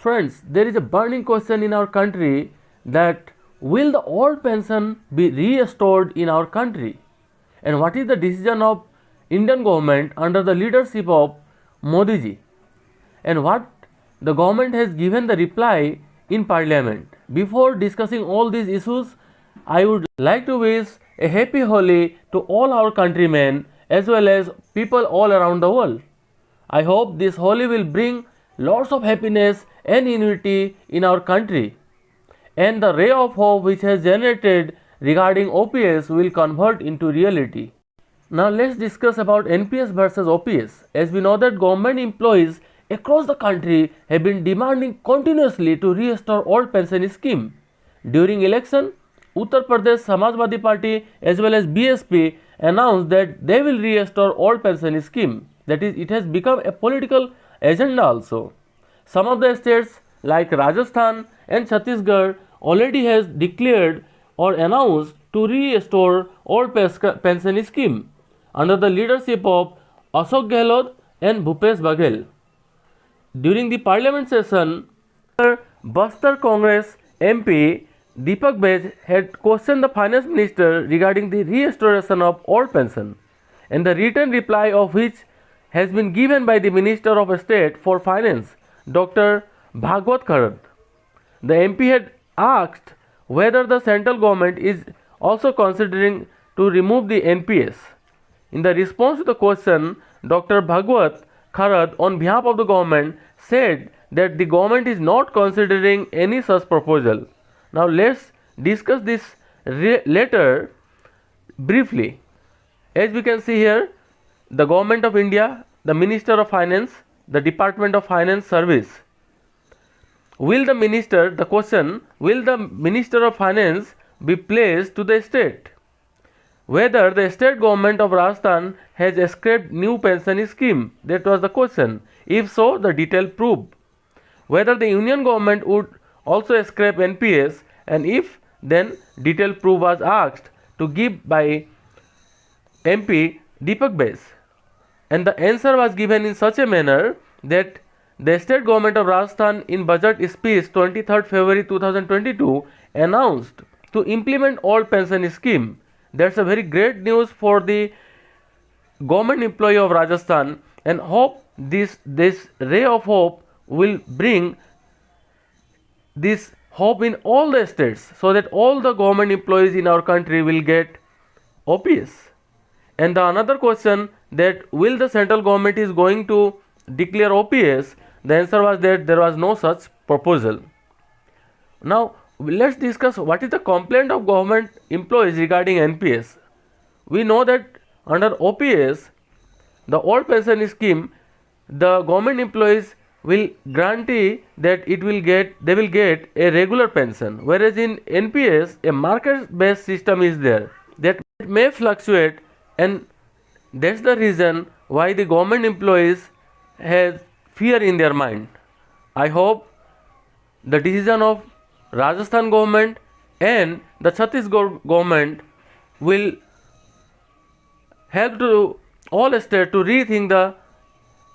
Friends, there is a burning question in our country that will the old pension be restored in our country? And what is the decision of Indian government under the leadership of Modi ji? And what the government has given the reply in parliament. Before discussing all these issues, I would like to wish a happy Holi to all our countrymen as well as people all around the world. I hope this Holi will bring lots of happiness and unity in our country, and the ray of hope which has generated regarding OPS will convert into reality. Now let's discuss about NPS versus OPS. As we know that government employees across the country have been demanding continuously to restore old pension scheme. During election, Uttar Pradesh Samajwadi Party as well as BSP announced that they will restore old pension scheme. That is, it has become a political agenda also. Some of the states like Rajasthan and Chhattisgarh already has declared or announced to restore old pension scheme under the leadership of Ashok Gehlot and Bhupesh Baghel. During the parliament session, Bastar Congress MP Deepak Baij had questioned the finance minister regarding the restoration of old pension, and the written reply of which has been given by the Minister of State for Finance, Dr. Bhagwat Kharad. The MP had asked whether the central government is also considering to remove the NPS. In the response to the question, Dr. Bhagwat Kharad, on behalf of the government, said that the government is not considering any such proposal. Now let's discuss this later briefly. As we can see here, the Government of India, the Minister of Finance, the Department of Finance Service. Will the Minister of Finance be placed to the state? Whether the state government of Rajasthan has scrapped new pension scheme, that was the question. If so, the detailed proof. Whether the union government would also scrap NPS, and if, then detailed proof was asked to give by MP Deepak Baij. And the answer was given in such a manner that the state government of Rajasthan in budget speech 23rd February 2022 announced to implement old pension scheme. That's a very great news for the government employee of Rajasthan, and hope this ray of hope will bring this hope in all the states, so that all the government employees in our country will get OPS. And the another question, that will the central government is going to declare OPS, the answer was that there was no such proposal. Now let's discuss what is the complaint of government employees regarding NPS. We know that under OPS, the old pension scheme, the government employees will guarantee that they will get a regular pension, whereas in NPS a market based system is there that may fluctuate, and that's the reason why the government employees have fear in their mind. I hope the decision of Rajasthan government and the Chhattisgarh government will help to all states to rethink the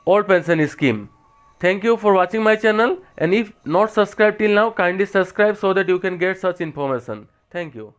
old pension scheme. Thank you for watching my channel, and if not subscribed till now, kindly subscribe so that you can get such information. Thank you.